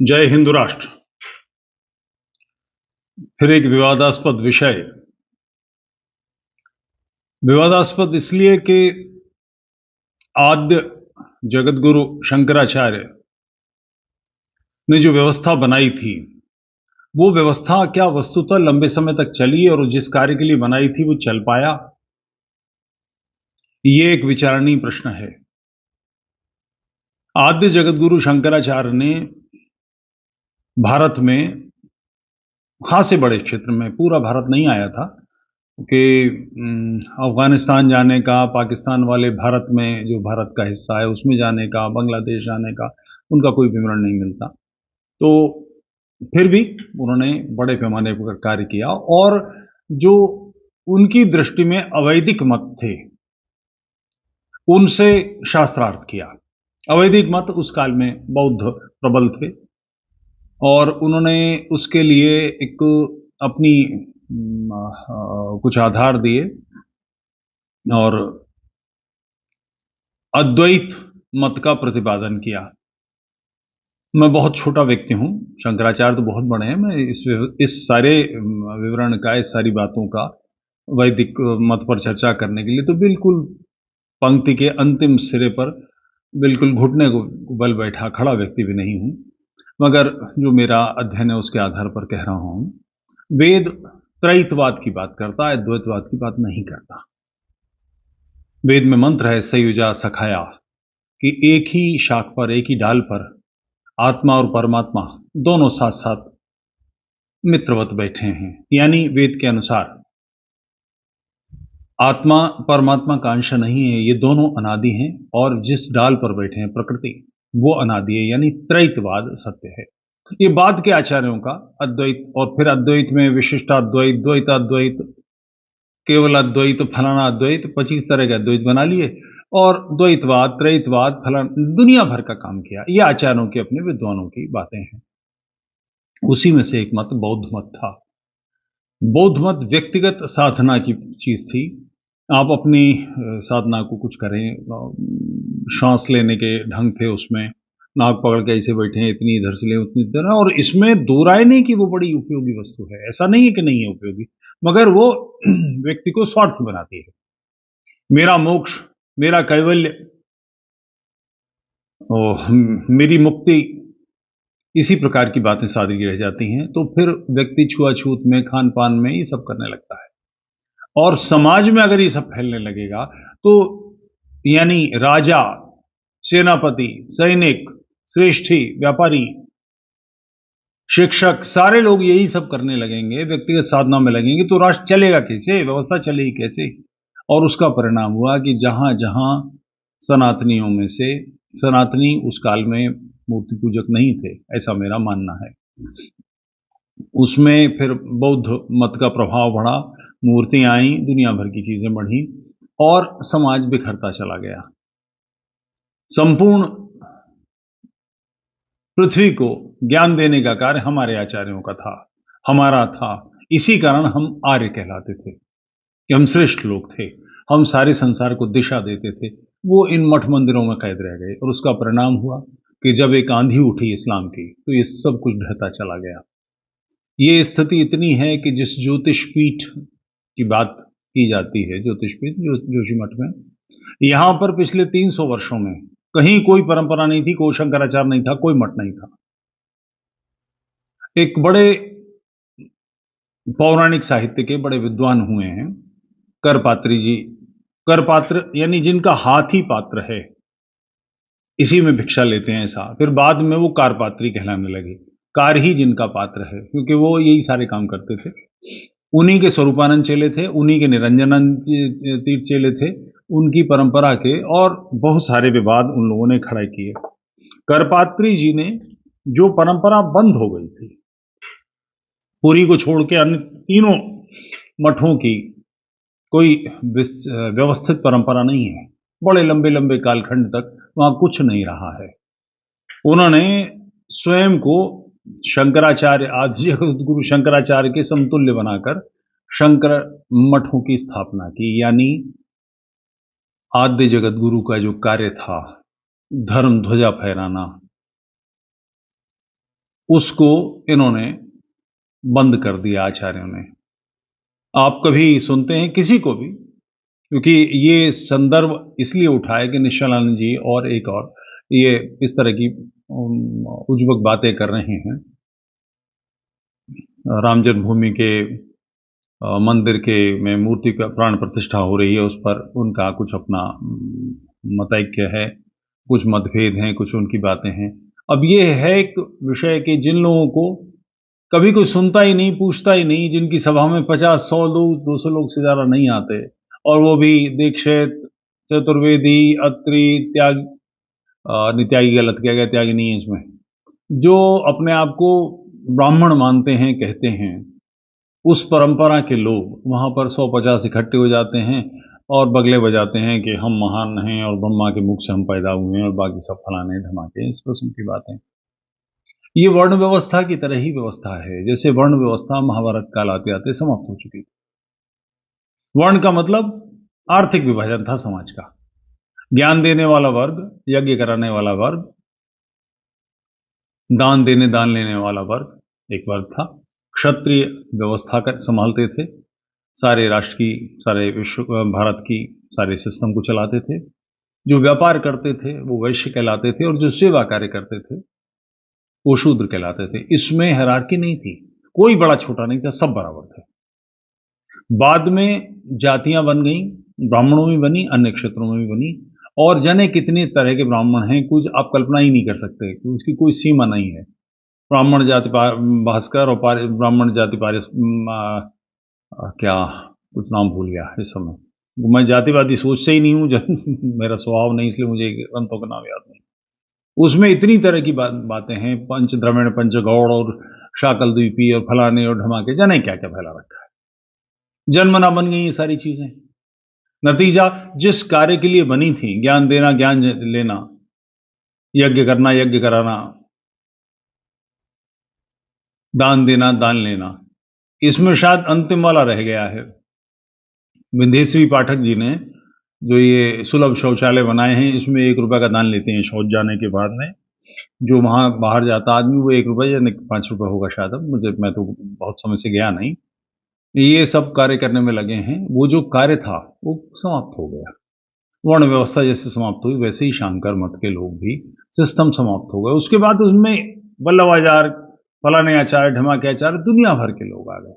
जय हिंद राष्ट्र। फिर एक विवादास्पद विषय। विवादास्पद इसलिए कि आद्य जगतगुरु शंकराचार्य ने जो व्यवस्था बनाई थी, वो व्यवस्था क्या वस्तुतः लंबे समय तक चली और जिस कार्य के लिए बनाई थी वो चल पाया? ये एक विचारणीय प्रश्न है। आद्य जगतगुरु शंकराचार्य ने भारत में खासे बड़े क्षेत्र में, पूरा भारत नहीं आया था कि अफगानिस्तान जाने का, पाकिस्तान वाले भारत में जो भारत का हिस्सा है उसमें जाने का, बांग्लादेश जाने का उनका कोई विवरण नहीं मिलता। तो फिर भी उन्होंने बड़े पैमाने पर कार्य किया और जो उनकी दृष्टि में अवैदिक मत थे उनसे शास्त्रार्थ किया। अवैदिक मत उस काल में बौद्ध प्रबल थे और उन्होंने उसके लिए एक अपनी कुछ आधार दिए और अद्वैत मत का प्रतिपादन किया। मैं बहुत छोटा व्यक्ति हूँ, शंकराचार्य तो बहुत बड़े हैं। मैं इस सारे विवरण का, इस सारी बातों का वैदिक मत पर चर्चा करने के लिए तो बिल्कुल पंक्ति के अंतिम सिरे पर बिल्कुल घुटने को बल बैठा खड़ा व्यक्ति भी नहीं हूँ, मगर जो मेरा अध्ययन है उसके आधार पर कह रहा हूँ। वेद त्रैतवाद की बात करता है, द्वैतवाद की बात नहीं करता। वेद में मंत्र है सयुजा सखाया, कि एक ही शाख पर, एक ही डाल पर आत्मा और परमात्मा दोनों साथ साथ मित्रवत बैठे हैं। यानी वेद के अनुसार आत्मा परमात्मा का अंश नहीं है, ये दोनों अनादि हैं और जिस डाल पर बैठे हैं प्रकृति, वो अनादि है। यानी त्रैतवाद सत्य है। ये बाद के आचार्यों का अद्वैत, और फिर अद्वैत में विशिष्टाद्वैत, द्वैताद्वैत, केवल अद्वैत, फलाना अद्वैत, 25 तरह के अद्वैत बना लिए और द्वैतवाद, त्रैतवाद, फलाना दुनिया भर का काम किया। ये आचार्यों के, अपने विद्वानों की बातें हैं। उसी में से एक मत बौद्ध मत था। बौद्ध मत व्यक्तिगत साधना की चीज थी। आप अपनी साधना को कुछ करें, श्वास लेने के ढंग थे उसमें, नाक पकड़ के ऐसे बैठे हैं, इतनी इधर से लें उतनी इधर, और इसमें दो राय नहीं कि वो बड़ी उपयोगी वस्तु है, ऐसा नहीं है कि नहीं है उपयोगी, मगर वो व्यक्ति को स्वार्थी बनाती है। मेरा मोक्ष, मेरा कैवल्य, मेरी मुक्ति, इसी प्रकार की बातें सादगी रह जाती हैं। तो फिर व्यक्ति छुआछूत में, खान पान में ये सब करने लगता है और समाज में अगर ये सब फैलने लगेगा तो यानी राजा, सेनापति, सैनिक, श्रेष्ठी, व्यापारी, शिक्षक, सारे लोग यही सब करने लगेंगे, व्यक्तिगत साधना में लगेंगे, तो राष्ट्र चलेगा कैसे, व्यवस्था चलेगी कैसे? और उसका परिणाम हुआ कि जहां जहां सनातनियों में से, सनातनी उस काल में मूर्ति पूजक नहीं थे, ऐसा मेरा मानना है, उसमें फिर बौद्ध मत का प्रभाव बढ़ा, मूर्तियां आई, दुनिया भर की चीजें बढ़ी और समाज बिखरता चला गया। संपूर्ण पृथ्वी को ज्ञान देने का कार्य हमारे आचार्यों का था, हमारा था। इसी कारण हम आर्य कहलाते थे कि हम श्रेष्ठ लोग थे, हम सारे संसार को दिशा देते थे। वो इन मठ मंदिरों में कैद रह गए और उसका परिणाम हुआ कि जब एक आंधी उठी इस्लाम की, तो ये सब कुछ ढहता चला गया। ये स्थिति इतनी है कि जिस ज्योतिष पीठ की बात की जाती है, ज्योतिष पीठ जोशीमठ में, यहां पर पिछले 300 वर्षों में कहीं कोई परंपरा नहीं थी, कोई शंकराचार्य नहीं था, कोई मठ नहीं था। एक बड़े पौराणिक साहित्य के बड़े विद्वान हुए हैं करपात्री जी। करपात्र यानी जिनका हाथ ही पात्र है, इसी में भिक्षा लेते हैं ऐसा। फिर बाद में वो कारपात्री कहलाने लगे, कार ही जिनका पात्र है, क्योंकि वो यही सारे काम करते थे। उन्हीं के स्वरूपानंद चेले थे, उन्हीं के निरंजनानंद तीर्थ चेले थे, उनकी परंपरा के, और बहुत सारे विवाद उन लोगों ने खड़े किए। करपात्री जी ने जो परंपरा बंद हो गई थी, पुरी को छोड़ के अन्य तीनों मठों की कोई व्यवस्थित परंपरा नहीं है, बड़े लंबे लंबे कालखंड तक वहां कुछ नहीं रहा है। उन्होंने स्वयं को शंकराचार्य, आदि जगत गुरु शंकराचार्य के समतुल्य बनाकर शंकर मठों की स्थापना की। यानी आद्य जगत गुरु का जो कार्य था, धर्म ध्वजा फहराना, उसको इन्होंने बंद कर दिया आचार्यों ने। आप कभी सुनते हैं किसी को भी, क्योंकि ये संदर्भ इसलिए उठाया कि निश्चलानंद जी और एक और ये इस तरह की उज्ज्वल बातें कर रहे हैं। राम जन्मभूमि के मंदिर के में मूर्ति का प्राण प्रतिष्ठा हो रही है, उस पर उनका कुछ अपना मतैक्य है, कुछ मतभेद हैं, कुछ उनकी बातें हैं। अब ये है एक विषय कि जिन लोगों को कभी कोई सुनता ही नहीं, पूछता ही नहीं, जिनकी सभा में 50, 100 लोग, 200 लोग से ज़्यादा नहीं आते, और वो भी दीक्षित, चतुर्वेदी, अत्रि, नहीं त्यागी गलत किया गया, त्यागी नहीं है इसमें। जो अपने आप को ब्राह्मण मानते हैं, कहते हैं, उस परंपरा के लोग वहाँ पर 100-50 इकट्ठे हो जाते हैं और बगले बजाते हैं कि हम महान हैं और ब्रह्मा के मुख से हम पैदा हुए हैं और बाकी सब फलाने धमाके, इस किस्म की बातें। ये वर्ण व्यवस्था की तरह ही व्यवस्था है, जैसे वर्ण व्यवस्था महाभारत काल आते आते समाप्त हो चुकी। वर्ण का मतलब आर्थिक विभाजन था समाज का। ज्ञान देने वाला वर्ग, यज्ञ कराने वाला वर्ग, दान देने दान लेने वाला वर्ग एक वर्ग था। क्षत्रिय व्यवस्था कर संभालते थे, सारे राष्ट्र की, सारे विश्व, भारत की सारे सिस्टम को चलाते थे। जो व्यापार करते थे वो वैश्य कहलाते थे, और जो सेवा कार्य करते थे वो शूद्र कहलाते थे। इसमें हायरार्की नहीं थी, कोई बड़ा छोटा नहीं था, सब बराबर थे। बाद में जातियां बन गई, ब्राह्मणों में बनी, अन्य क्षेत्रों में भी बनी, और जाने कितने तरह के ब्राह्मण हैं, कुछ आप कल्पना ही नहीं कर सकते, उसकी कोई सीमा नहीं है। ब्राह्मण जाति भास्कर और ब्राह्मण जाति पारिस, क्या कुछ नाम भूल गया इस समय। मैं जातिवादी सोच से ही नहीं हूँ, मेरा स्वभाव नहीं, इसलिए मुझे ग्रंथों का नाम याद नहीं। उसमें इतनी तरह की बातें हैं, पंच द्रविड़, पंच गौड़ और शाकल द्वीपी और फलाने और ढमाके, जाने क्या क्या फैला रखा है। जन्मना बन गई ये सारी चीजें। नतीजा जिस कार्य के लिए बनी थी, ज्ञान देना, ज्ञान लेना, यज्ञ करना, यज्ञ कराना, दान देना, दान लेना, इसमें शायद अंतिम वाला रह गया है। विंध्यश्री पाठक जी ने जो ये सुलभ शौचालय बनाए हैं, इसमें 1 रुपए का दान लेते हैं शौच जाने के बाद में। जो वहां बाहर जाता आदमी वो 1 रुपए या 5 रुपए होगा शायद, अब मैं तो बहुत समय से गया नहीं। ये सब कार्य करने में लगे हैं। वो जो कार्य था वो समाप्त हो गया। वर्ण व्यवस्था जैसे समाप्त हुई, वैसे ही शांकर मत के लोग भी, सिस्टम समाप्त हो गए। उसके बाद उसमें वल्लभाचार्य, फलाने आचार्य, ढमाके आचार्य, दुनिया भर के लोग आ गए।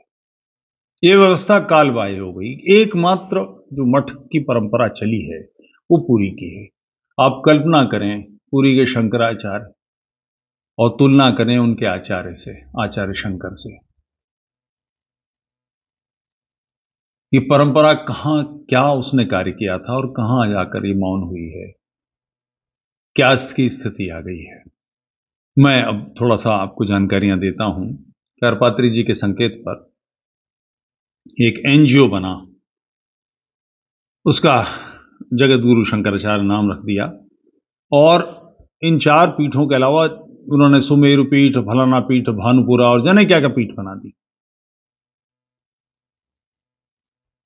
ये व्यवस्था कालबाह्य हो गई। एकमात्र जो मठ की परंपरा चली है वो पुरी की है। आप कल्पना करें पुरी के शंकराचार्य और तुलना करें उनके आचार्य से, आचार्य शंकर से। ये परंपरा कहां, क्या उसने कार्य किया था और कहां जाकर ये मौन हुई है, क्या इसकी स्थिति आ गई है। मैं अब थोड़ा सा आपको जानकारियां देता हूं। करपात्री जी के संकेत पर एक एनजीओ बना, उसका जगत गुरु शंकराचार्य नाम रख दिया, और इन 4 पीठों के अलावा उन्होंने सुमेरु पीठ, फलाना पीठ, भानुपुरा और जाने क्या क्या पीठ बना दी।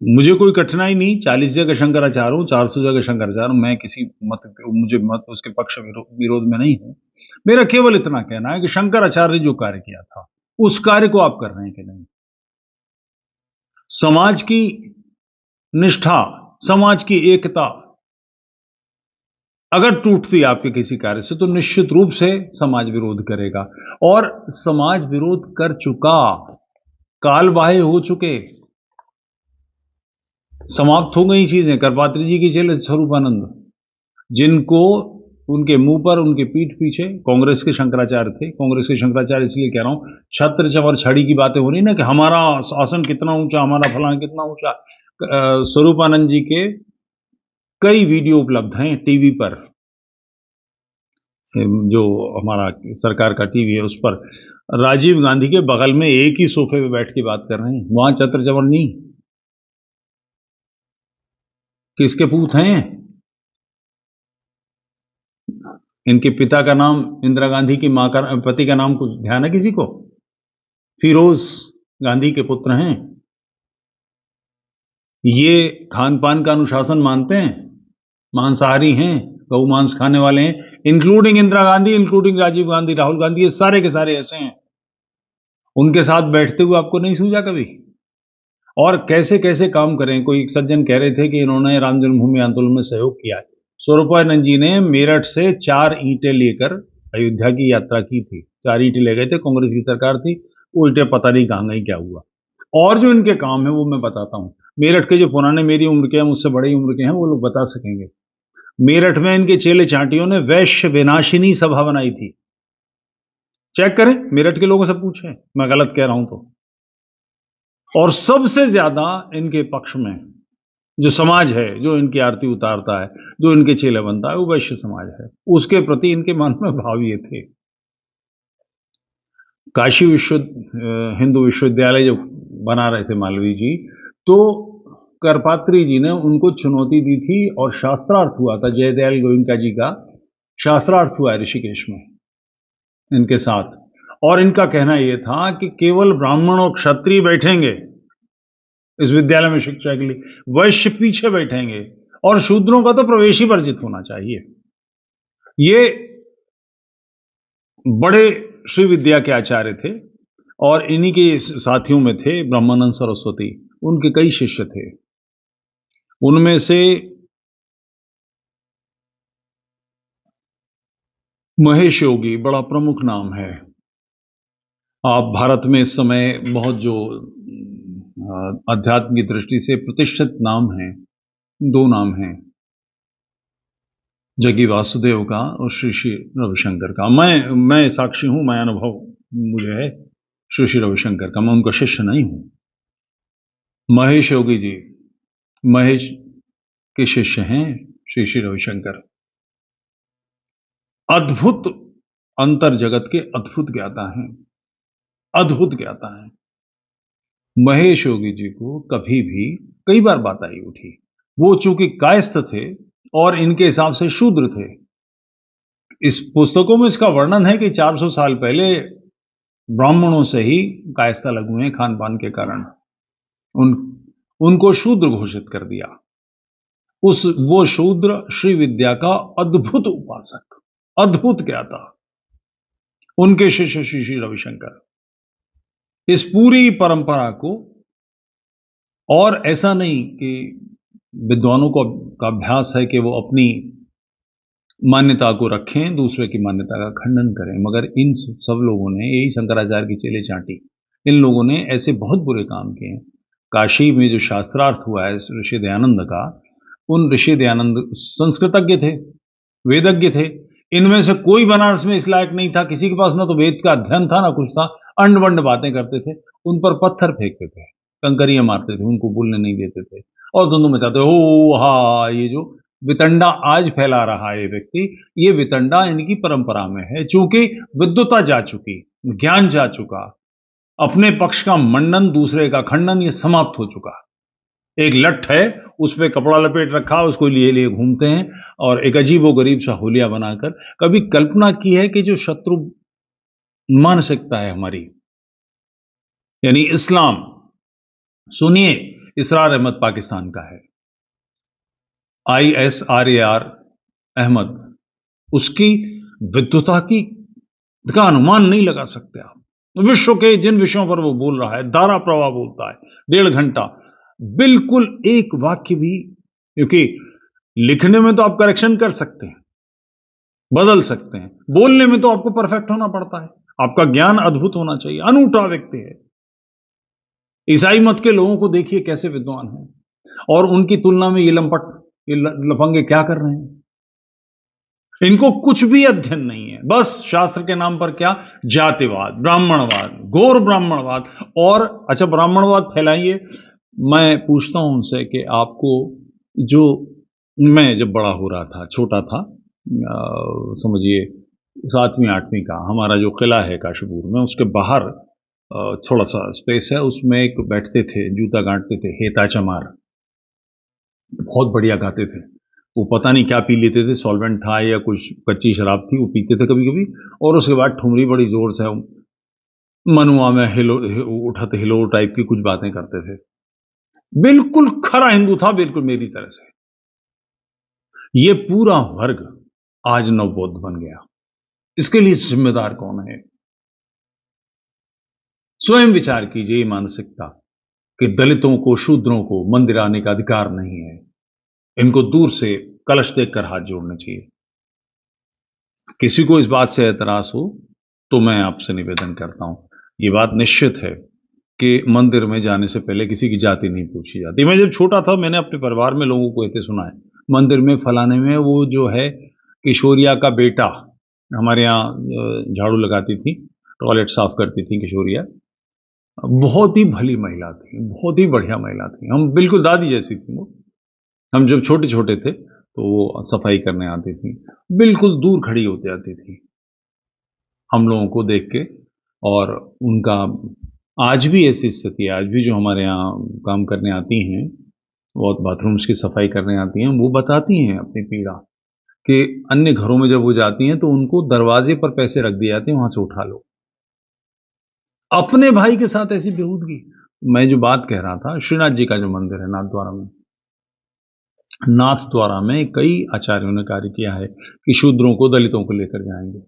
मुझे कोई कठिनाई नहीं, 40 जगह शंकराचार्य हूं, 400 जगह शंकराचार्य हूं, मैं किसी मुझे मत उसके पक्ष विरोध में नहीं हूं। मेरा केवल इतना कहना है कि शंकराचार्य ने जो कार्य किया था उस कार्य को आप कर रहे हैं कि नहीं। समाज की निष्ठा, समाज की एकता अगर टूटती आपके किसी कार्य से, तो निश्चित रूप से समाज विरोध करेगा, और समाज विरोध कर चुका, कालबाह्य हो चुके, समाप्त हो गई चीजें। करपात्री जी की चेले स्वरूपानंद, जिनको उनके मुंह पर, उनके पीठ पीछे कांग्रेस के शंकराचार्य थे। कांग्रेस के शंकराचार्य इसलिए कह रहा हूं, छत्र चवर छड़ी की बातें हो रही ना कि हमारा आसन कितना ऊंचा, हमारा फलाना कितना ऊंचा। स्वरूपानंद जी के कई वीडियो उपलब्ध हैं टीवी पर, जो हमारा सरकार का टीवी है, उस पर राजीव गांधी के बगल में एक ही सोफे पे बैठ के बात कर रहे हैं। वहां छत्र चवर नहीं। किसके पूत हैं? इनके पिता का नाम इंदिरा गांधी की मां का, पति का नाम कुछ ध्यान है किसी को? फिरोज गांधी के पुत्र हैं। ये खान पान का अनुशासन मानते हैं? मांसाहारी हैं, गौ मांस खाने वाले हैं, इंक्लूडिंग इंदिरा गांधी, इंक्लूडिंग राजीव गांधी, राहुल गांधी, ये सारे के सारे ऐसे हैं। उनके साथ बैठते हुए आपको नहीं सूझा कभी? और कैसे कैसे काम करें। कोई एक सज्जन कह रहे थे कि इन्होंने राम जन्मभूमि आंदोलन में सहयोग किया है। स्वरूपानंद जी ने मेरठ से 4 ईंटें लेकर अयोध्या की यात्रा की थी। 4 ईंटें ले गए थे, कांग्रेस की सरकार थी, वो ईंटें पता नहीं कहाँ गई, क्या हुआ। और जो इनके काम है वो मैं बताता हूँ। मेरठ के जो पुराने, मेरी उम्र के हैं, मुझसे बड़ी उम्र के हैं, वो लोग बता सकेंगे। मेरठ में इनके चेले चाटियों ने वैश्य विनाशिनी सभा बनाई थी। चेक करें, मेरठ के लोगों से पूछें, मैं गलत कह रहा हूं तो। और सबसे ज्यादा इनके पक्ष में जो समाज है, जो इनकी आरती उतारता है, जो इनके चेले बनता है, वो वैश्य समाज है। उसके प्रति इनके मन में भाव ये थे। काशी हिंदू विश्वविद्यालय जब बना रहे थे मालवीय जी, तो करपात्री जी ने उनको चुनौती दी थी और शास्त्रार्थ हुआ था। जयदयाल गोयनका जी का शास्त्रार्थ हुआ है ऋषिकेश में इनके साथ। और इनका कहना यह था कि केवल ब्राह्मण और क्षत्रिय बैठेंगे इस विद्यालय में शिक्षा के लिए, वैश्य पीछे बैठेंगे, और शूद्रों का तो प्रवेश ही वर्जित होना चाहिए। ये बड़े श्री विद्या के आचार्य थे और इन्हीं के साथियों में थे ब्रह्मानंद सरस्वती। उनके कई शिष्य थे, उनमें से महेश योगी बड़ा प्रमुख नाम है। आप भारत में इस समय बहुत जो अध्यात्म की दृष्टि से प्रतिष्ठित नाम हैं, 2 नाम हैं, जग्गी वासुदेव का और श्री श्री रविशंकर का। मैं साक्षी हूं, मैं अनुभव मुझे है श्री श्री रविशंकर का, मैं उनका शिष्य नहीं हूं। महेश योगी जी महेश के शिष्य हैं श्री श्री रविशंकर। अद्भुत अंतर जगत के अद्भुत ज्ञाता हैं, अद्भुत ज्ञाता हैं। महेश योगी जी को कभी भी कई बार बात आई उठी। वो चूंकि कायस्थ थे और इनके हिसाब से शूद्र थे। इस पुस्तकों में इसका वर्णन है कि 400 साल पहले ब्राह्मणों से ही कायस्था लग हुए हैं खान पान के कारण। उनको शूद्र घोषित कर दिया। वो शूद्र श्री विद्या का अद्भुत उपासक, अद्भुत ज्ञाता, उनके शिष्य श्री श्री रविशंकर। इस पूरी परंपरा को, और ऐसा नहीं कि विद्वानों का अभ्यास है कि वो अपनी मान्यता को रखें, दूसरे की मान्यता का खंडन करें, मगर इन सब लोगों ने, यही शंकराचार्य की चेले चाटी, इन लोगों ने ऐसे बहुत बुरे काम किए हैं। काशी में जो शास्त्रार्थ हुआ है ऋषि दयानंद का, उन ऋषि दयानंद संस्कृतज्ञ थे, वेदज्ञ थे। इनमें से कोई बनारस में इस लायक नहीं था, किसी के पास ना तो वेद का अध्ययन था ना कुछ था, अंड वंड बातें करते थे। उन पर पत्थर फेंकते थे, कंकरियां मारते थे, उनको बोलने नहीं देते थे और धुंधु मचाते। ओ हा, ये जो वितंडा आज फैला रहा है ये व्यक्ति, ये वितंडा इनकी परंपरा में है। चूंकि विद्वता जा चुकी, ज्ञान जा चुका, अपने पक्ष का मंडन, दूसरे का खंडन, ये समाप्त हो चुका। एक लठ है, उस पर कपड़ा लपेट रखा, उसको लिए लिए घूमते हैं और एक अजीबो गरीब सा होलिया बनाकर। कभी कल्पना की है कि जो शत्रु मानसिकता है हमारी, यानी इस्लाम, सुनिए, इसरार अहमद पाकिस्तान का है, ISRAR अहमद, उसकी विद्वता का अनुमान नहीं लगा सकते आप। विश्व के जिन विषयों पर वो बोल रहा है, धारा प्रवाह बोलता है 1.5 घंटा, बिल्कुल एक वाक्य भी, क्योंकि लिखने में तो आप करेक्शन कर सकते हैं, बदल सकते हैं, बोलने में तो आपको परफेक्ट होना पड़ता है। आपका ज्ञान अद्भुत होना चाहिए। अनूठा व्यक्ति है। ईसाई मत के लोगों को देखिए कैसे विद्वान हैं, और उनकी तुलना में ये लफंगे क्या कर रहे हैं। इनको कुछ भी अध्ययन नहीं है, बस शास्त्र के नाम पर क्या, जातिवाद, ब्राह्मणवाद, घोर ब्राह्मणवाद। और अच्छा, ब्राह्मणवाद फैलाइए। मैं पूछता हूं उनसे कि आपको, जो मैं जब बड़ा हो रहा था, छोटा था, समझिए 7वीं 8वीं का, हमारा जो किला है काशीपुर में, उसके बाहर थोड़ा सा स्पेस है, उसमें एक बैठते थे, जूता गांठते थे, हेता चमार, बहुत बढ़िया गाते थे। वो पता नहीं क्या पी लेते थे, सॉल्वेंट था या कुछ कच्ची शराब थी, वो पीते थे कभी कभी, और उसके बाद ठुमरी बड़ी जोर से मनुआ में उठत हिलो टाइप की कुछ बातें करते थे। बिल्कुल खरा हिंदू था, बिल्कुल मेरी तरह से। ये पूरा वर्ग आज नवबौद्ध बन गया। इसके लिए जिम्मेदार कौन है? स्वयं विचार कीजिए मानसिकता कि दलितों को, शूद्रों को मंदिर आने का अधिकार नहीं है। इनको दूर से कलश देखकर हाथ जोड़ने चाहिए। किसी को इस बात से एतराज हो तो मैं आपसे निवेदन करता हूं, ये बात निश्चित है कि मंदिर में जाने से पहले किसी की जाति नहीं पूछी जाती। मैं जब छोटा था मैंने अपने परिवार में लोगों को कहते सुना है, मंदिर में फलाने में वो जो है किशोरिया का बेटा, हमारे यहाँ झाड़ू लगाती थी, टॉयलेट साफ करती थी किशोरिया, बहुत ही भली महिला थी, बहुत ही बढ़िया महिला थी, हम बिल्कुल दादी जैसी थी वो। हम जब छोटे छोटे थे तो वो सफाई करने आती थी, बिल्कुल दूर खड़ी होती आती थी हम लोगों को देख के। और उनका आज भी ऐसी स्थिति है, आज भी जो हमारे यहाँ काम करने आती हैं और बाथरूम्स की सफाई करने आती हैं, वो बताती हैं अपनी पीड़ा कि अन्य घरों में जब वो जाती हैं तो उनको दरवाजे पर पैसे रख दिए जाते हैं, वहां से उठा लो। अपने भाई के साथ ऐसी बेहूदगी। मैं जो बात कह रहा था, श्रीनाथ जी का जो मंदिर है नाथद्वारा में, नाथद्वारा में कई आचार्यों ने कार्य किया है कि शूद्रों को, दलितों को लेकर जाएंगे।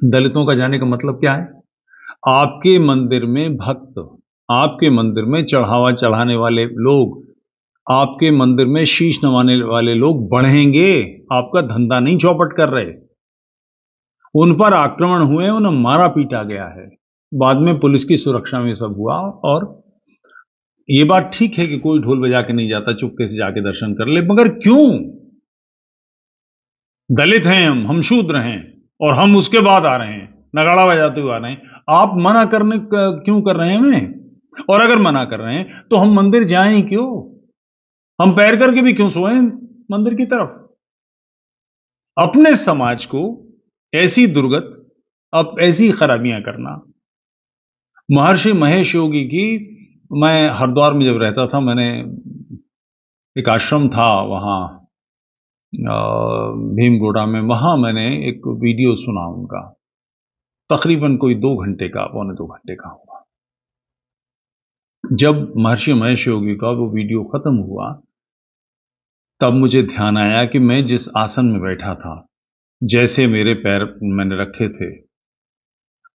दलितों का जाने का मतलब क्या है? आपके मंदिर में भक्त, आपके मंदिर में चढ़ावा चढ़ाने वाले लोग, आपके मंदिर में शीश नवाने वाले लोग बढ़ेंगे। आपका धंधा नहीं चौपट कर रहे। उन पर आक्रमण हुए, उन्हें मारा पीटा गया है, बाद में पुलिस की सुरक्षा में सब हुआ। और ये बात ठीक है कि कोई ढोल बजा के नहीं जाता, चुपके से जाके दर्शन कर ले, मगर क्यों? दलित हैं हम शूद्र हैं, और हम उसके बाद आ रहे हैं, नगाड़ा बजाते हुए आ रहे हैं। आप मना करने क्यों कर रहे हैं हमें? और अगर मना कर रहे हैं तो हम मंदिर जाएं क्यों? हम पैर करके भी क्यों सोएं मंदिर की तरफ? अपने समाज को ऐसी दुर्गत, अब ऐसी खराबियां करना। महर्षि महेश योगी की, मैं हरिद्वार में जब रहता था, मैंने एक आश्रम था वहां भीमगोड़ा में, वहां मैंने एक वीडियो सुना उनका, तकरीबन कोई 2 घंटे का, पौने 2 घंटे का होगा। जब महर्षि महेश योगी का वो वीडियो खत्म हुआ, तब मुझे ध्यान आया कि मैं जिस आसन में बैठा था, जैसे मेरे पैर मैंने रखे थे,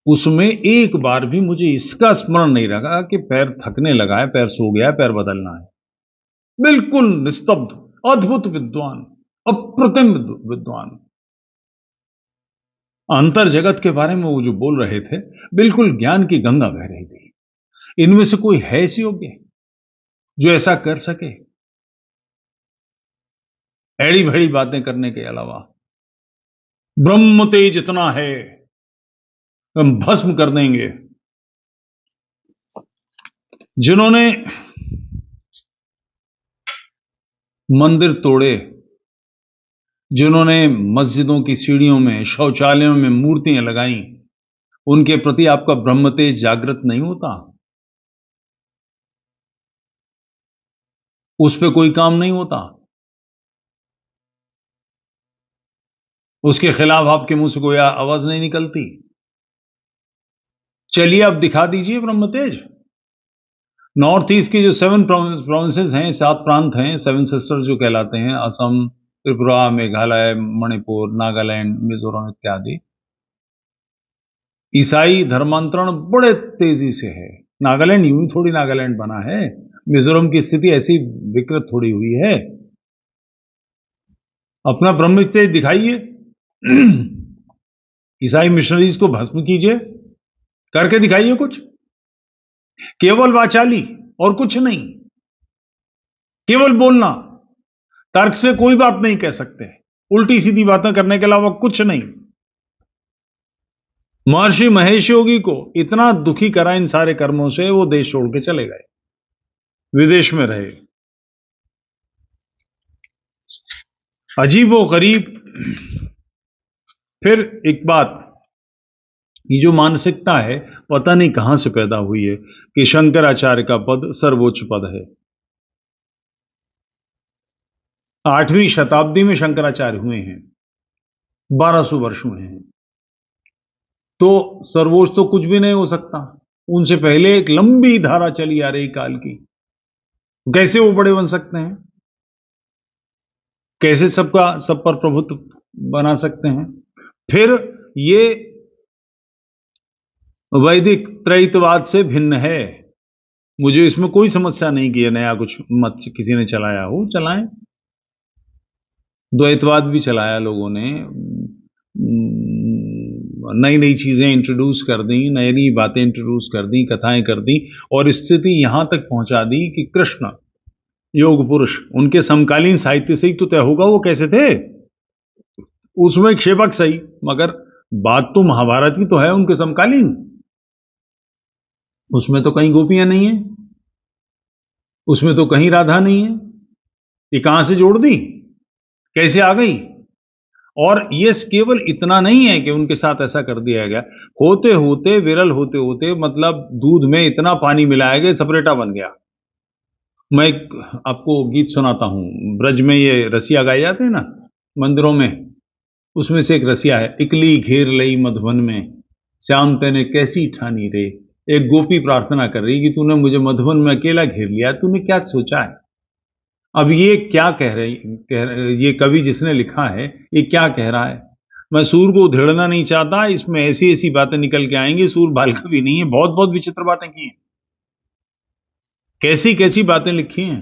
उसमें एक बार भी मुझे इसका स्मरण नहीं रहा कि पैर थकने लगा है, पैर सो गया है, पैर बदलना है। बिल्कुल निस्तब्ध, अद्भुत विद्वान, अप्रतिम विद्वान। अंतर जगत के बारे में वो जो बोल रहे थे, बिल्कुल ज्ञान की गंगा बह रही थी। इनमें से कोई है इस योग्य जो ऐसा कर सके? ऐड़ी भैड़ी बातें करने के अलावा। ब्रह्म तेज इतना है, हम भस्म कर देंगे। जिन्होंने मंदिर तोड़े, जिन्होंने मस्जिदों की सीढ़ियों में, शौचालयों में मूर्तियां लगाई, उनके प्रति आपका ब्रह्म तेज जागृत नहीं होता? उस पे कोई काम नहीं होता? उसके खिलाफ आपके मुंह से कोई आवाज नहीं निकलती? चलिए अब दिखा दीजिए ब्रह्म तेज। नॉर्थ ईस्ट की जो 7 प्रोविंसेस हैं, 7 प्रांत हैं, 7 सिस्टर्स जो कहलाते हैं, असम, त्रिपुरा, मेघालय, मणिपुर, नागालैंड, मिजोरम इत्यादि, ईसाई धर्मांतरण बड़े तेजी से है। नागालैंड यूं ही थोड़ी नागालैंड बना है, मिजोरम की स्थिति ऐसी विकृत थोड़ी हुई है। अपना ब्रह्म तेज दिखाइए। ईसाई मिशनरीज को भस्म कीजिए, करके दिखाइए कुछ। केवल वाचाली और कुछ नहीं, केवल बोलना, तर्क से कोई बात नहीं कह सकते, उल्टी सीधी बातें करने के अलावा कुछ नहीं। महर्षि महेश योगी को इतना दुखी करा इन सारे कर्मों से, वो देश छोड़ के चले गए, विदेश में रहे। अजीबो गरीब। फिर एक बात, ये जो मानसिकता है पता नहीं कहां से पैदा हुई है कि शंकराचार्य का पद सर्वोच्च पद है। 8वीं शताब्दी में शंकराचार्य हुए हैं, 1200 वर्ष हुए हैं, तो सर्वोच्च तो कुछ भी नहीं हो सकता। उनसे पहले एक लंबी धारा चली आ रही काल की, कैसे वो बड़े बन सकते हैं? कैसे सब पर प्रभुत्व बना सकते हैं? फिर ये वैदिक त्रैतवाद से भिन्न है। मुझे इसमें कोई समस्या नहीं कि ये नया कुछ मत किसी ने चलाया हो, चलाएं। द्वैतवाद भी चलाया लोगों ने, नई नई चीजें इंट्रोड्यूस कर दी, नई नई बातें इंट्रोड्यूस कर दी, कथाएं कर दी, और स्थिति यहां तक पहुंचा दी कि कृष्ण योग पुरुष उनके समकालीन साहित्य से ही तो तय होगा वो कैसे थे। उसमें क्षेपक सही, मगर बात तो महाभारत की तो है, उनके समकालीन। उसमें तो कहीं गोपियां नहीं है, उसमें तो कहीं राधा नहीं है। ये कहां से जोड़ दी, कैसे आ गई? और ये केवल इतना नहीं है कि उनके साथ ऐसा कर दिया गया, होते होते विरल होते होते मतलब दूध में इतना पानी मिलाया गया सपरेटा बन गया। मैं आपको गीत सुनाता हूं, ब्रज में ये रसिया गाए जाते हैं ना मंदिरों में, उसमें से एक रसिया है, इकली घेर लई मधुबन में, श्याम तेने कैसी ठानी रे। एक गोपी प्रार्थना कर रही कि तूने मुझे मधुबन में अकेला घेर लिया, तूने क्या सोचा है? अब ये क्या ये कवि जिसने लिखा है ये क्या कह रहा है? मैं सूर को उधेड़ना नहीं चाहता, इसमें ऐसी ऐसी बातें निकल के आएंगी। सूर बाल कवि नहीं है, बहुत बहुत विचित्र बातें की हैं, कैसी कैसी बातें लिखी हैं।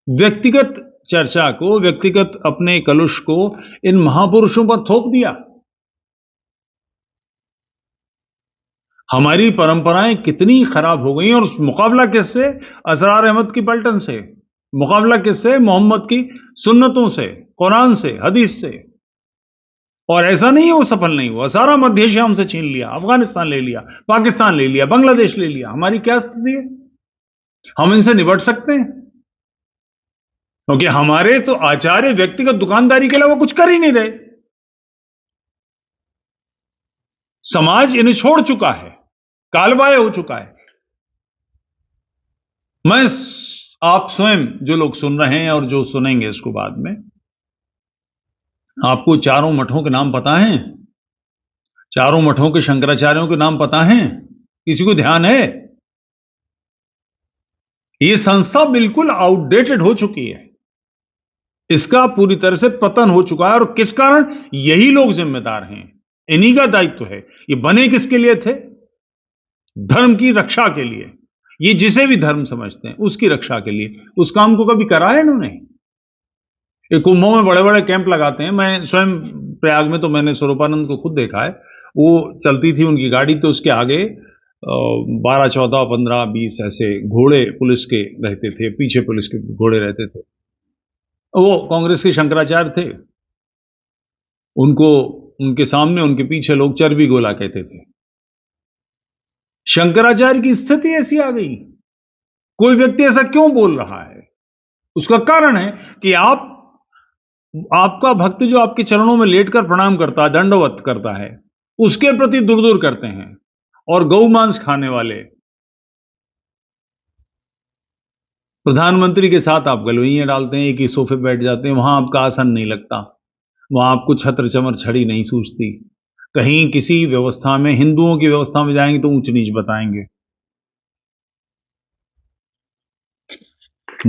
व्यक्तिगत चर्चा को, व्यक्तिगत अपने कलुष को इन महापुरुषों पर थोप दिया। हमारी परंपराएं कितनी खराब हो गई, और मुकाबला किससे? असरार अहमद की पलटन से। मुकाबला किससे? मोहम्मद की सुन्नतों से, कुरान से, हदीस से। और ऐसा नहीं है वो सफल नहीं हुआ, सारा मध्य एशिया हमसे छीन लिया, अफगानिस्तान ले लिया, पाकिस्तान ले लिया, बांग्लादेश ले लिया। हमारी क्या स्थिति है? हम इनसे निपट सकते हैं? क्योंकि हमारे तो आचार्य व्यक्तिगत दुकानदारी के अलावा कुछ कर ही नहीं रहे। समाज इन्हें छोड़ चुका है, कालबाह्य हो चुका है। मैं आप स्वयं जो लोग सुन रहे हैं और जो सुनेंगे इसको बाद में, आपको चारों मठों के नाम पता हैं? चारों मठों के शंकराचार्यों के नाम पता हैं? किसी को ध्यान है? ये संस्था बिल्कुल आउटडेटेड हो चुकी है, इसका पूरी तरह से पतन हो चुका है। और किस कारण? यही लोग जिम्मेदार हैं, इन्हीं का दायित्व है। ये बने किसके लिए थे? धर्म की रक्षा के लिए। ये जिसे भी धर्म समझते हैं उसकी रक्षा के लिए। उस काम को कभी करा है इन्होंने? ये कुंभों में बड़े बड़े कैंप लगाते हैं। मैं स्वयं प्रयाग में तो मैंने स्वरूपानंद को खुद देखा है, वो चलती थी उनकी गाड़ी, तो उसके आगे 12, 14, 15, 20 ऐसे घोड़े पुलिस के रहते थे, पीछे पुलिस के घोड़े रहते थे। वो कांग्रेस के शंकराचार्य थे, उनको उनके सामने उनके पीछे लोग चर्बी गोला कहते थे। शंकराचार्य की स्थिति ऐसी आ गई। कोई व्यक्ति ऐसा क्यों बोल रहा है? उसका कारण है कि आपका भक्त जो आपके चरणों में लेटकर प्रणाम करता है, दंडवत करता है, उसके प्रति दूर दूर करते हैं। और गौ मांस खाने वाले प्रधानमंत्री के साथ आप गलोइयां डालते हैं, एक ही सोफे बैठ जाते हैं, वहां आपका आसन नहीं लगता, वहां आपको छत्र चमर छड़ी नहीं सूझती। कहीं किसी व्यवस्था में, हिंदुओं की व्यवस्था में जाएंगे तो ऊंच नीच बताएंगे।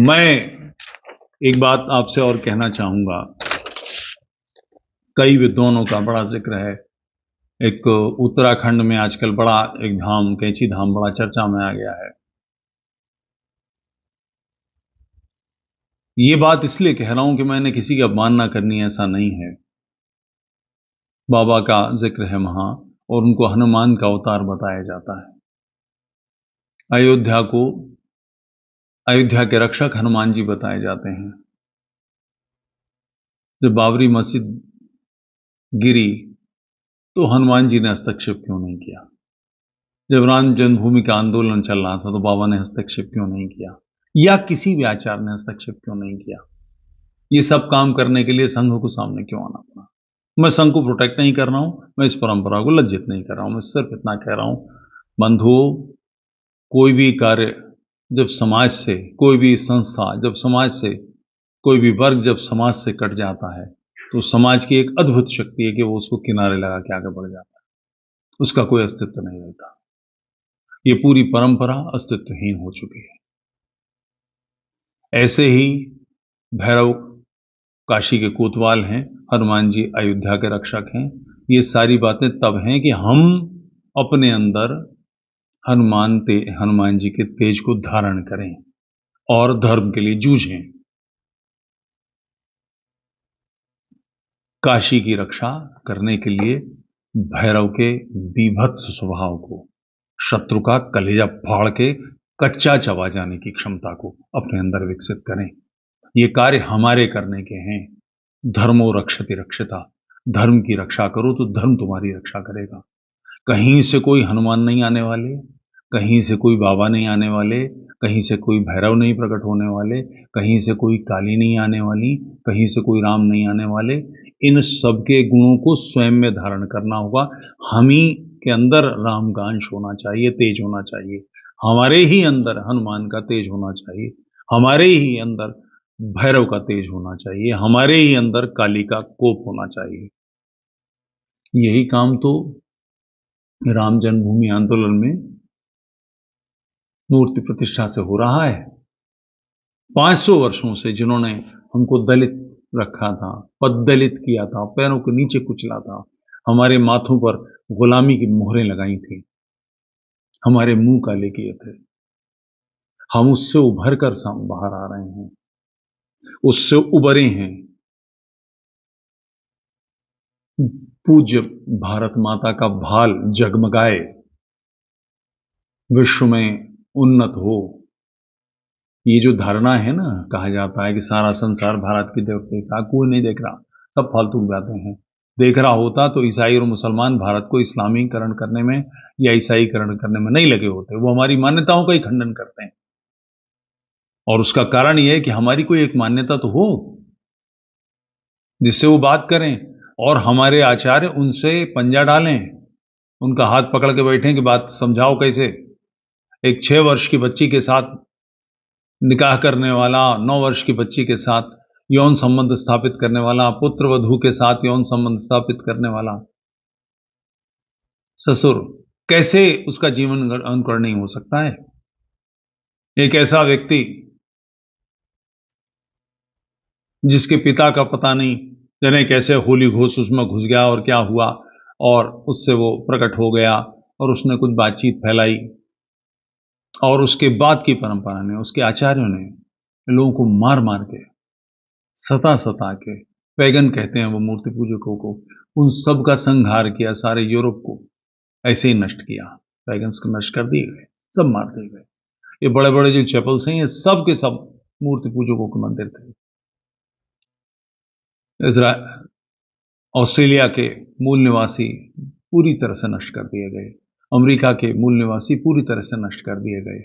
मैं एक बात आपसे और कहना चाहूंगा, कई विद्वानों का बड़ा जिक्र है। एक उत्तराखंड में आजकल बड़ा एक धाम, कैंची धाम, बड़ा चर्चा में आ गया है। ये बात इसलिए कह रहा हूं कि मैंने किसी की अवमानना करनी, ऐसा नहीं है। बाबा का जिक्र है वहां, और उनको हनुमान का अवतार बताया जाता है। अयोध्या के रक्षक हनुमान जी बताए जाते हैं। जब बाबरी मस्जिद गिरी तो हनुमान जी ने हस्तक्षेप क्यों नहीं किया? जब राम जन्मभूमि का आंदोलन चल रहा था तो बाबा ने हस्तक्षेप क्यों नहीं किया? या किसी भी आचार्य ने हस्तक्षेप क्यों नहीं किया? ये सब काम करने के लिए संघ को सामने क्यों आना पड़ा? मैं संघ को प्रोटेक्ट नहीं कर रहा हूं, मैं इस परंपरा को लज्जित नहीं कर रहा हूं, मैं सिर्फ इतना कह रहा हूं, बंधुओं, कोई भी कार्य जब समाज से, कोई भी संस्था जब समाज से, कोई भी वर्ग जब समाज से कट जाता है, तो समाज की एक अद्भुत शक्ति है कि वो उसको किनारे लगा के आगे बढ़ जाता है, उसका कोई अस्तित्व नहीं रहता। ये पूरी परंपरा अस्तित्वहीन हो चुकी है। ऐसे ही भैरव काशी के कोतवाल हैं, हनुमान जी अयोध्या के रक्षक हैं। ये सारी बातें तब हैं कि हम अपने अंदर हनुमान जी के तेज को धारण करें और धर्म के लिए जूझें। काशी की रक्षा करने के लिए भैरव के बीभत्स स्वभाव को, शत्रु का कलेजा फाड़ के कच्चा चबा जाने की क्षमता को अपने अंदर विकसित करें। ये कार्य हमारे करने के हैं। धर्मो रक्षति रक्षिता, धर्म की रक्षा करो तो धर्म तुम्हारी रक्षा करेगा। कहीं से कोई हनुमान नहीं आने वाले, कहीं से कोई बाबा नहीं आने वाले, कहीं से कोई भैरव नहीं प्रकट होने वाले, कहीं से कोई काली नहीं आने वाली, कहीं से कोई राम नहीं आने वाले। इन सबके गुणों को स्वयं में धारण करना होगा। हम ही के अंदर राम का अंश होना चाहिए, तेज होना चाहिए। हमारे ही अंदर हनुमान का तेज होना चाहिए, हमारे ही अंदर भैरव का तेज होना चाहिए, हमारे ही अंदर काली का कोप होना चाहिए। यही काम तो राम जन्मभूमि आंदोलन में मूर्ति प्रतिष्ठा से हो रहा है। 500 वर्षों से जिन्होंने हमको दलित रखा था, पददलित किया था, पैरों के नीचे कुचला था, हमारे माथों पर गुलामी की मोहरें लगाई थी, हमारे मुंह काले किए थे, हम उससे उभर कर बाहर आ रहे हैं, उससे उबरे हैं। पूज्य भारत माता का भाल जगमगाए, विश्व में उन्नत हो। ये जो धारणा है ना, कहा जाता है कि सारा संसार भारत की तरफ देख रहा, कोई नहीं देख रहा, सब फालतू की बातें हैं। देख रहा होता तो ईसाई और मुसलमान भारत को इस्लामीकरण करने में या ईसाईकरण करने में नहीं लगे होते। वो हमारी मान्यताओं का ही खंडन करते हैं, और उसका कारण यह है कि हमारी कोई एक मान्यता तो हो जिससे वो बात करें, और हमारे आचार्य उनसे पंजा डालें, उनका हाथ पकड़ के बैठें कि बात समझाओ कैसे। एक 6 वर्ष की बच्ची के साथ निकाह करने वाला, 9 वर्ष की बच्ची के साथ यौन संबंध स्थापित करने वाला, पुत्र वधू के साथ यौन संबंध स्थापित करने वाला ससुर, कैसे उसका जीवन अंकुरण नहीं हो सकता है? एक ऐसा व्यक्ति जिसके पिता का पता नहीं, जाने कैसे होली घोष उसमें घुस गया और क्या हुआ, और उससे वो प्रकट हो गया और उसने कुछ बातचीत फैलाई, और उसके बाद की परंपरा ने, उसके आचार्यों ने लोगों को मार मार के, सता सता के, पैगन कहते हैं वो मूर्ति पूजकों को, उन सब का संहार किया। सारे यूरोप को ऐसे ही नष्ट किया, पैगन्स को नष्ट कर दिए गए, सब मार दिए गए। ये बड़े बड़े जो चैपल्स हैं, ये सब के सब मूर्ति पूजकों के मंदिर थे। ऑस्ट्रेलिया के मूल निवासी पूरी तरह से नष्ट कर दिए गए, अमेरिका के मूल निवासी पूरी तरह से नष्ट कर दिए गए।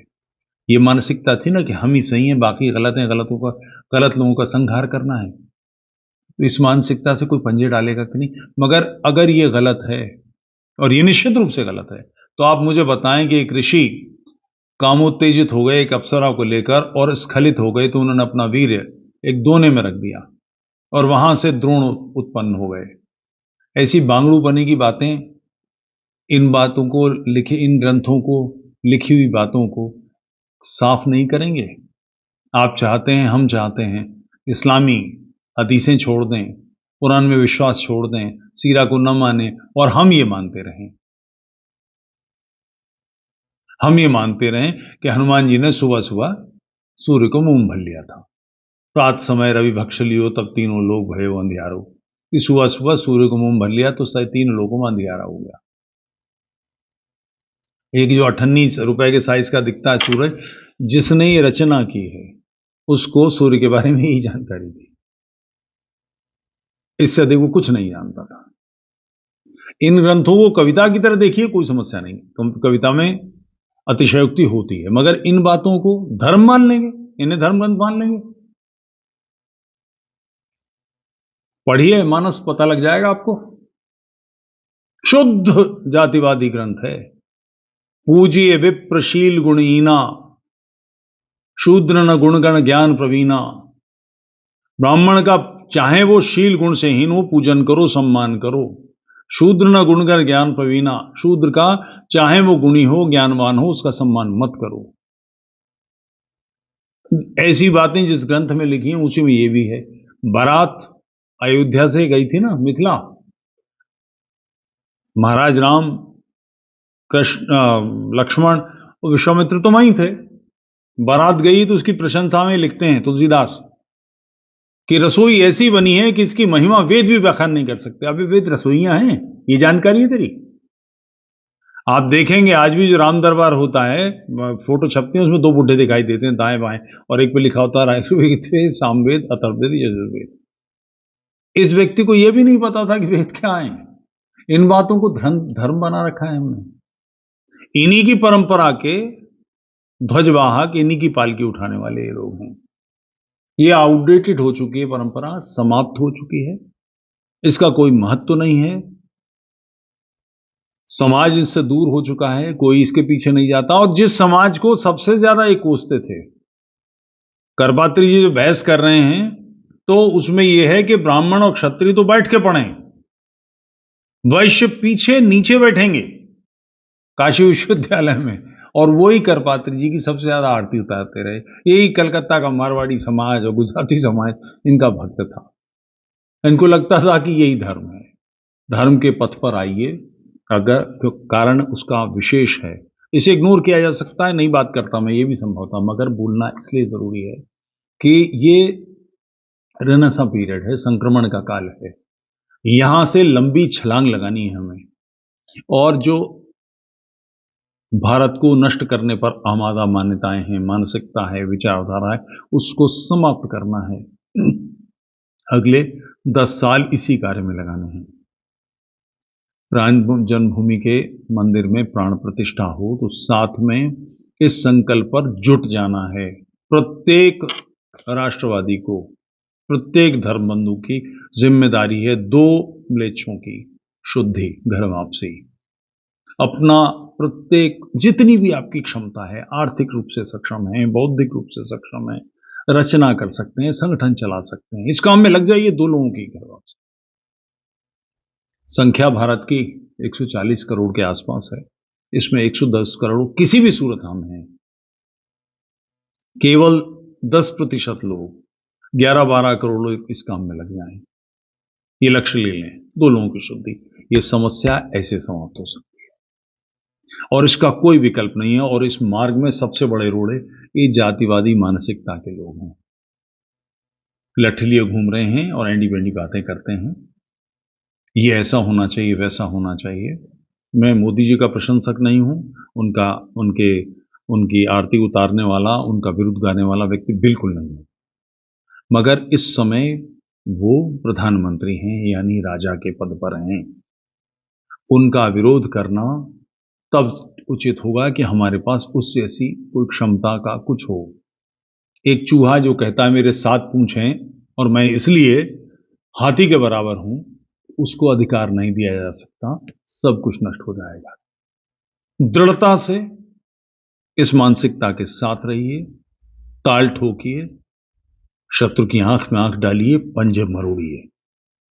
ये मानसिकता थी ना कि हम ही सही हैं, बाकी गलत हैं, गलत लोगों का संहार करना है। तो इस मानसिकता से कोई पंजे डालेगा कि नहीं? मगर अगर ये गलत है, और ये निश्चित रूप से गलत है, तो आप मुझे बताएं कि एक ऋषि कामोत्तेजित हो गए एक अप्सरा को लेकर और स्खलित हो गए, तो उन्होंने अपना वीर्य एक दोने में रख दिया और वहां से द्रोण उत्पन्न हो गए। ऐसी बांगड़ू बनी की बातें, इन बातों को लिखी, इन ग्रंथों को, लिखी हुई बातों को साफ नहीं करेंगे। आप चाहते हैं, हम चाहते हैं, इस्लामी हदीसें छोड़ दें, कुरान में विश्वास छोड़ दें, सीरा को न माने, और हम ये मानते रहें, हम ये मानते रहें कि हनुमान जी ने सुबह सुबह सूर्य को मुंह भर लिया था, प्रात समय रवि भक्ष लियो तब तीनों लोग भये अंधियारो, कि सुबह सुबह सूर्य को मुंह भर लिया तो 3 लोगों में अंधियारा हो गया। एक जो 98 रुपए के साइज का दिखता है सूरज, जिसने ये रचना की है उसको सूर्य के बारे में ही जानकारी थी, इससे अधिक वो कुछ नहीं जानता था। इन ग्रंथों को कविता की तरह देखिए, कोई समस्या नहीं, कविता में अतिशयोक्ति होती है, मगर इन बातों को धर्म मान लेंगे, इन्हें धर्म ग्रंथ मान लेंगे। पढ़िए मानस, पता लग जाएगा आपको। शुद्ध जातिवादी ग्रंथ है। पूजिए विप्रशील गुणहीना, शूद्र न गुणगण ज्ञान प्रवीणा। ब्राह्मण का चाहे वो शील गुण से हीन हो, पूजन करो, सम्मान करो। शूद्र न गुणगण ज्ञान प्रवीणा, शूद्र का चाहे वो गुणी हो, ज्ञानवान हो, उसका सम्मान मत करो। ऐसी बातें जिस ग्रंथ में लिखी हैं उसी में ये भी है। बारात अयोध्या से गई थी ना मिथिला, महाराज राम, कृष्ण, लक्ष्मण और विश्वामित्र तो वहीं थे। बारात गई तो उसकी प्रशंसा में लिखते हैं तुलसीदास कि रसोई ऐसी बनी है कि इसकी महिमा वेद भी व्याख्यान नहीं कर सकते। अभी वेद रसोइयां हैं, ये जानकारी है तेरी? आप देखेंगे आज भी जो राम दरबार होता है, फोटो छपती है, उसमें दो बुड्ढे दिखाई देते हैं दाएं बाएं, और एक पे लिखा होता है ऋग्वेद, सामवेद, अथर्ववेद, यजुर्वेद। इस व्यक्ति को यह भी नहीं पता था कि वेद क्या है। इन बातों को धर्म बना रखा है हमने। इन्हीं की परंपरा के ध्वजवाहक, इन्हीं की पालकी उठाने वाले ये लोग हैं। ये आउटडेटेड हो चुकी है परंपरा, समाप्त हो चुकी है, इसका कोई महत्व नहीं है। समाज इससे दूर हो चुका है, कोई इसके पीछे नहीं जाता। और जिस समाज को सबसे ज्यादा ये कोसते थे, करपात्री जी जो बहस कर रहे हैं, तो उसमें यह है कि ब्राह्मण और क्षत्रिय तो बैठ के पढ़ें, वैश्य पीछे नीचे बैठेंगे काशी विश्वविद्यालय में, और वही करपात्री जी की सबसे ज्यादा आरती उतारते रहे। यही कलकत्ता का मारवाड़ी समाज और गुजराती समाज इनका भक्त था। इनको लगता था कि यही धर्म है। धर्म के पथ पर आइए, अगर तो कारण उसका विशेष है, इसे इग्नोर किया जा सकता है, नहीं बात करता मैं, ये भी संभव था, मगर बोलना इसलिए जरूरी है कि ये रेनेसां पीरियड है, संक्रमण का काल है। यहां से लंबी छलांग लगानी है हमें, और जो भारत को नष्ट करने पर आमादा मान्यताएं हैं, मानसिकता है, विचारधारा है, उसको समाप्त करना है। अगले 10 साल इसी कार्य में लगाने हैं। राम जन्मभूमि के मंदिर में प्राण प्रतिष्ठा हो तो साथ में इस संकल्प पर जुट जाना है। प्रत्येक राष्ट्रवादी को, प्रत्येक धर्मबंधु की जिम्मेदारी है 2 म्लेच्छों की शुद्धि, घर वापसी। अपना प्रत्येक, जितनी भी आपकी क्षमता है, आर्थिक रूप से सक्षम है, बौद्धिक रूप से सक्षम है, रचना कर सकते हैं, संगठन चला सकते हैं, इस काम में लग जाइए। 2 लोगों की घर वापसी। संख्या भारत की 140 करोड़ के आसपास है, इसमें 110 करोड़ किसी भी सूरत हम हैं। केवल 10% लोग, 11-12 करोड़ लोग इस काम में लग जाएं, ये लक्ष्य ले लें, 2 लोगों की शुद्धि, ये समस्या ऐसे समाप्त हो सकती है और इसका कोई विकल्प नहीं है। और इस मार्ग में सबसे बड़े रोड़े ये जातिवादी मानसिकता के लोग हैं, लठ लिए घूम रहे हैं और एंडी बेंडी बातें करते हैं, ये ऐसा होना चाहिए, वैसा होना चाहिए। मैं मोदी जी का प्रशंसक नहीं हूं, उनकी आरती उतारने वाला, उनका विरुद्ध गाने वाला व्यक्ति बिल्कुल नहीं है, मगर इस समय वो प्रधानमंत्री हैं, यानी राजा के पद पर हैं। उनका विरोध करना तब उचित होगा कि हमारे पास उस जैसी कोई क्षमता का कुछ हो। एक चूहा जो कहता है मेरे 7 पूंछ हैं और मैं इसलिए हाथी के बराबर हूं, उसको अधिकार नहीं दिया जा सकता, सब कुछ नष्ट हो जाएगा। दृढ़ता से इस मानसिकता के साथ रहिए, ताल ठोकिए, शत्रु की आंख में आंख डालिए, पंजे मरोड़िए।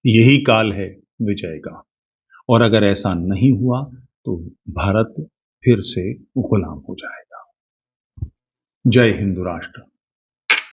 यही काल है विजय का। और अगर ऐसा नहीं हुआ तो भारत फिर से गुलाम हो जाएगा। जय हिंद राष्ट्र।